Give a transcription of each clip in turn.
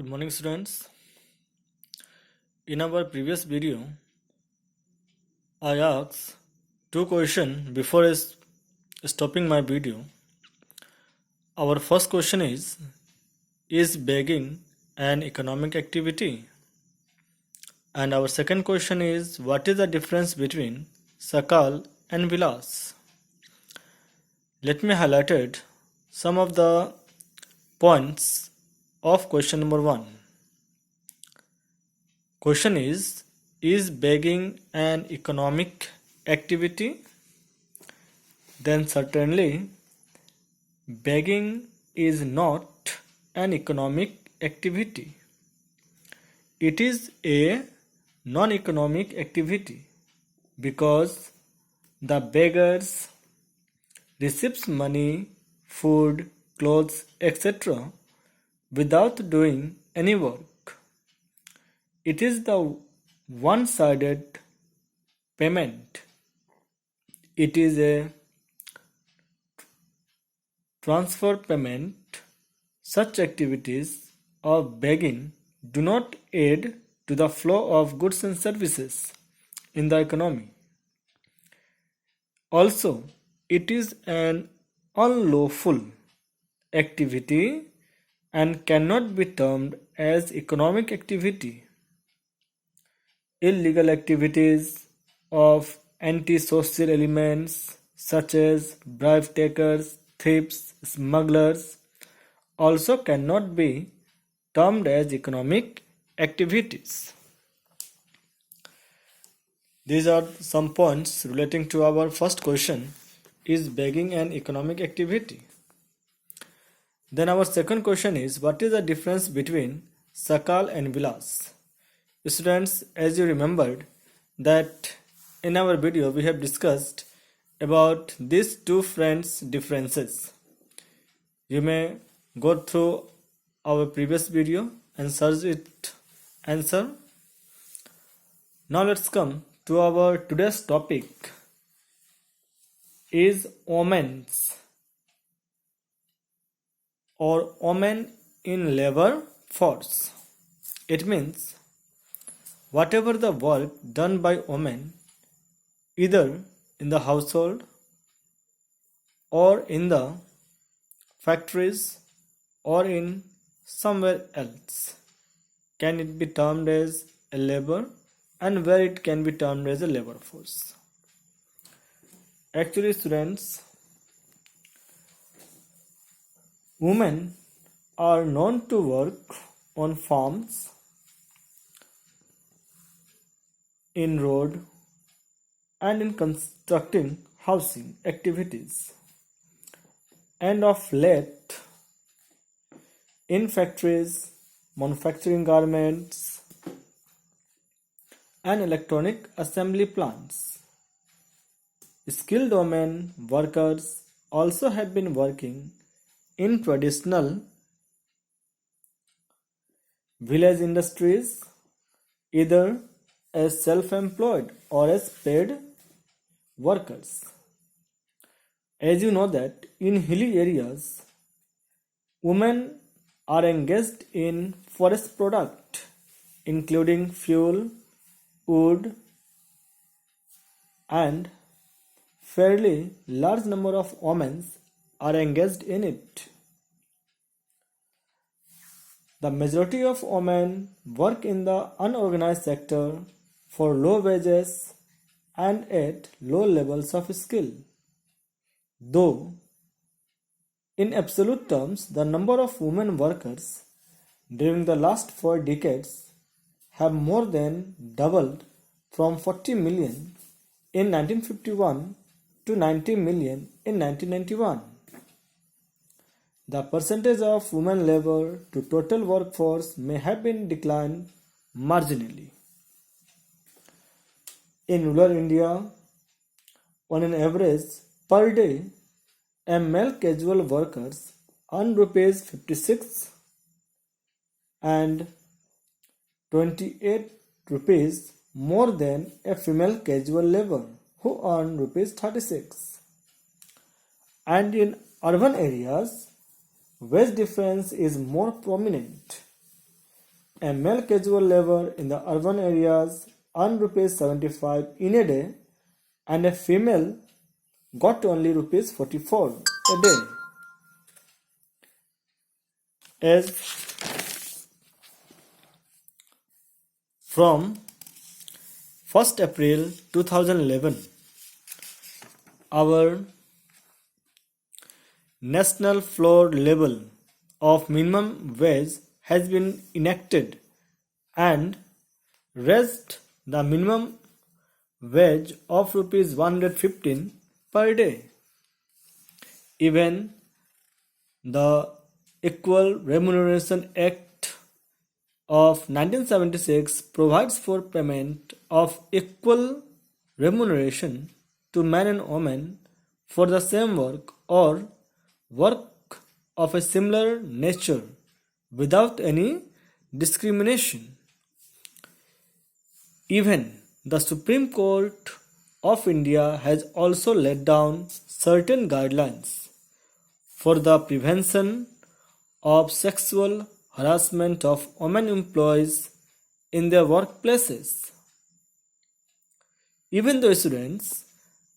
Good morning, students. In our previous video, I asked two questions before stopping my video. Our first question is begging an economic activity? And our second question is, what is the difference between Sakal and Vilas? Let me highlight some of the points of question number 1. Question is begging an economic activity? Then certainly begging is not an economic activity. It is a non-economic activity because the beggars receives money, food, clothes, etc. without doing any work. It is the one-sided payment. It is a transfer payment. Such activities of begging do not aid to the flow of goods and services in the economy. Also, it is an unlawful activity and cannot be termed as economic activity. Illegal activities of antisocial elements such as bribe takers, thieves, smugglers also cannot be termed as economic activities. These are some points relating to our first question, is begging an economic activity? Then our second question is, what is the difference between Sakal and Vilas? Students, as you remembered that in our video we have discussed about these two friends' differences. You may go through our previous video and search it answer. Now let's come to our today's topic, is omens or omen in labor force. It means whatever the work done by women, either in the household or in the factories or in somewhere else, can it be termed as a labor, and where it can be termed as a labor force. Actually, students, women are known to work on farms, in road, and in constructing housing activities, and of late in factories, manufacturing garments, and electronic assembly plants. Skilled women workers also have been working in traditional village industries, either as self-employed or as paid workers. As you know that in hilly areas, women are engaged in forest product, including fuel, wood, and fairly large number of women are engaged in it. The majority of women work in the unorganized sector for low wages and at low levels of skill. Though, in absolute terms, the number of women workers during the last 4 decades have more than doubled from 40 million in 1951 to 90 million in 1991. The percentage of women labor to total workforce may have been declined marginally. In rural India, on an average per day, a male casual workers earn rupees 56 and 28 rupees more than a female casual labor who earn rupees 36. And in urban areas, wage difference is more prominent. a male casual labor in the urban areas earned rupees 75 in a day and a female got only rupees 44 a day. As from 1st April 2011, our national floor level of minimum wage has been enacted and raised the minimum wage of rupees 115 per day. Even the Equal Remuneration Act of 1976 provides for payment of equal remuneration to men and women for the same work or work of a similar nature without any discrimination. Even the Supreme Court of India has also laid down certain guidelines for the prevention of sexual harassment of women employees in their workplaces. Even though students,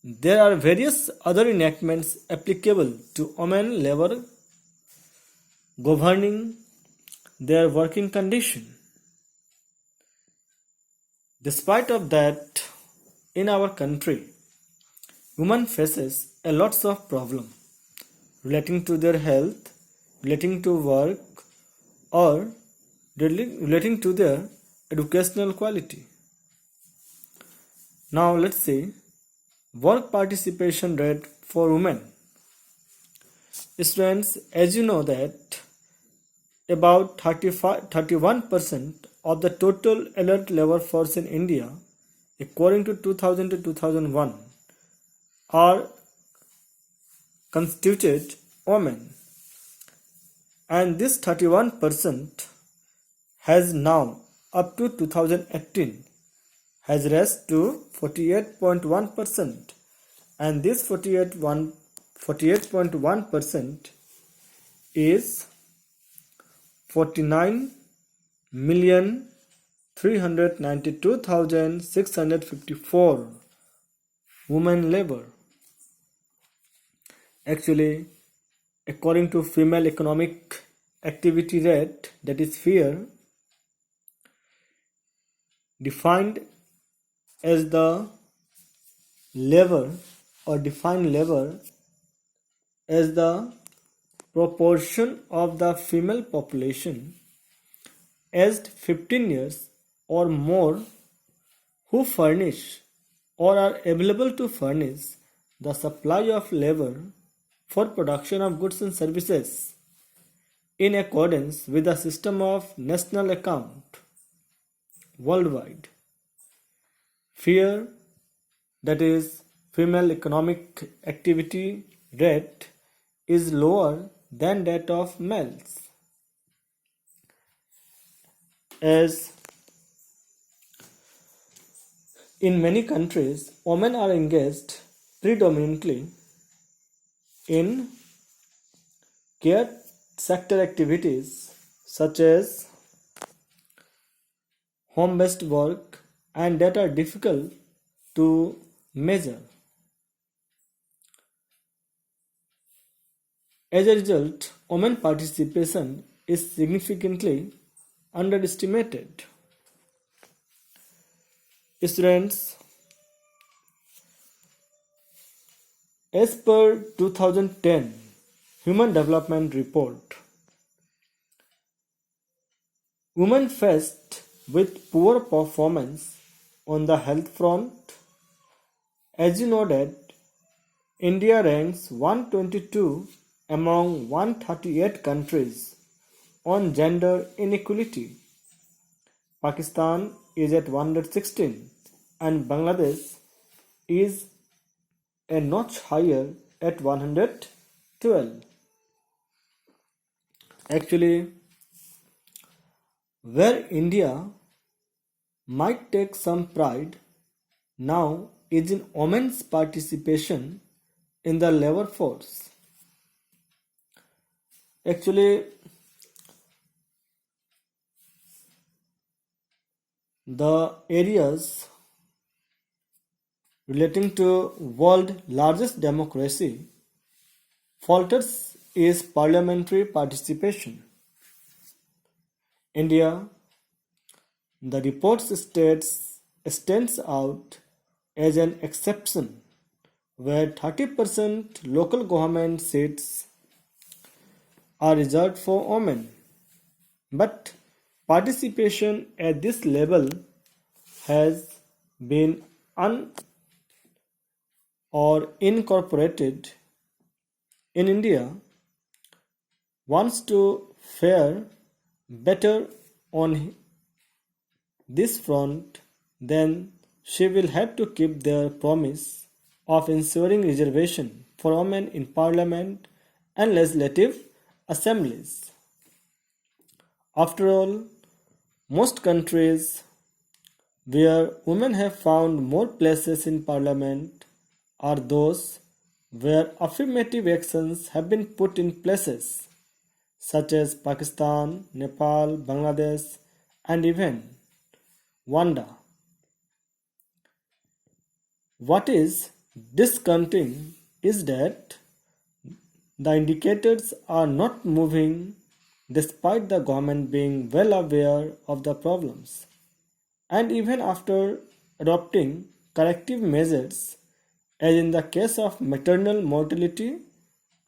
there are various other enactments applicable to women labor governing their working condition. Despite of that, in our country, women faces a lots of problem relating to their health, relating to work, or relating to their educational quality. Now let's see work participation rate for women. Students, as you know that about 31% of the total alert labor force in India, according to 2000 to 2001, are constituted women, and this 31% has now up to 2018 has raised to 48.1%, and this 48.1% is 49,392,654 women labor. Actually, according to female economic activity rate, that is FEAR, defined as the labor or defined labor as the proportion of the female population aged 15 years or more who furnish or are available to furnish the supply of labor for production of goods and services in accordance with the system of national account worldwide. FEAR, that is female economic activity rate, is lower than that of males, as in many countries women are engaged predominantly in care sector activities such as home-based work and that are difficult to measure. As a result, women participation is significantly underestimated. Students, as per 2010 Human Development Report, women faced with poor performance on the health front. As you know that India ranks 122 among 138 countries on gender inequality. Pakistan is at 116 and Bangladesh is a notch higher at 112. Actually, where India might take some pride now is in women's participation in the labor force. Actually, The areas relating to world largest democracy falters is parliamentary participation. India, the report states, stands out as an exception where 30% local government seats are reserved for women. But participation at this level has been un or incorporated in India wants to fare better on this front, then she will have to keep their promise of ensuring reservation for women in parliament and legislative assemblies. After all, most countries where women have found more places in parliament are those where affirmative actions have been put in places, such as Pakistan, Nepal, Bangladesh, and even Rwanda. What is discounting is that the indicators are not moving despite the government being well aware of the problems. And even after adopting corrective measures, as in the case of maternal mortality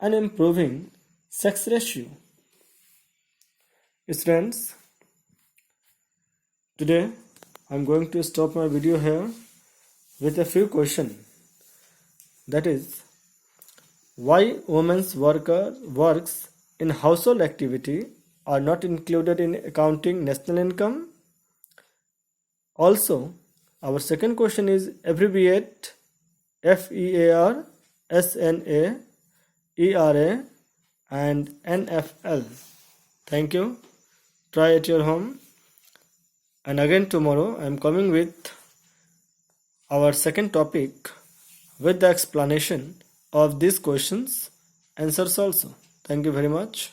and improving sex ratio. Students, today I'm going to stop my video here with a few questions. That is, why women's works in household activity are not included in accounting national income? Also, our second question is abbreviate FEAR, SNA, ERA and NFL. Thank you. Try at your home. And again tomorrow I am coming with our second topic with the explanation of these questions, answers also. Thank you very much.